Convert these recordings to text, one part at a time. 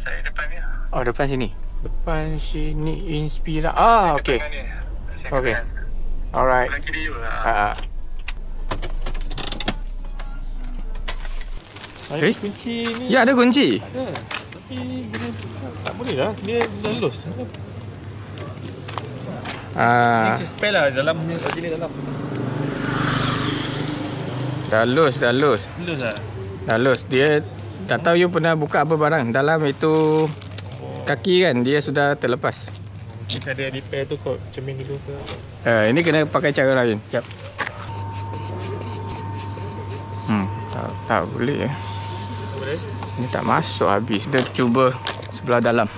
Saya depan ni. Oh, depan sini. Depan sini Inspira. Okey. Okey. Alright. Belah kiri you lah. Ada kunci ni. Ya, ada kunci. Ada. Tapi bila tak boleh lah. Dia dah lost. Ni spare lah dalam ni dalam. Dah lost. Lost lah. Dah lost. Dia tak tahu you pernah buka apa barang. Dalam itu kaki kan, dia sudah terlepas. Jika ada repair tu kau cermin dulu ke? Ini kena pakai cara lain. Sekejap. Tak boleh. Boleh? Ini tak masuk habis. Kita cuba sebelah dalam.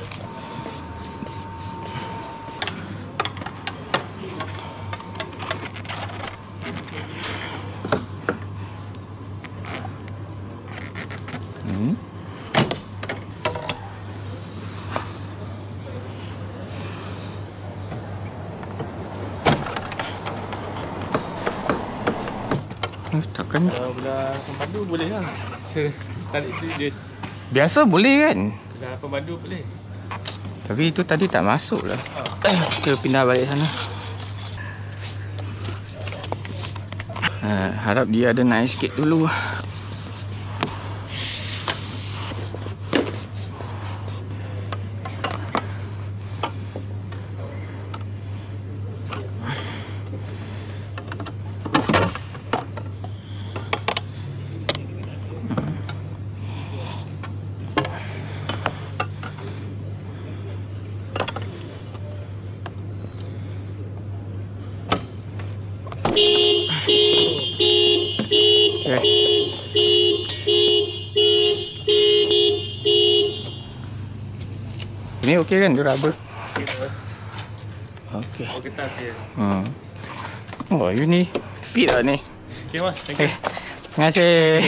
Takkan belah pembandu boleh lah. Tarik dia. Biasa boleh kan? Belah pembandu boleh. Tapi itu tadi tak masuk lah. Kita pindah balik sana. Harap dia ada naik sikit dulu. Ini okey kan, dia rubber? Okey. Oh, ketat dia. Oh, you ni fit lah ni. Okey mas, thank you. Terima kasih.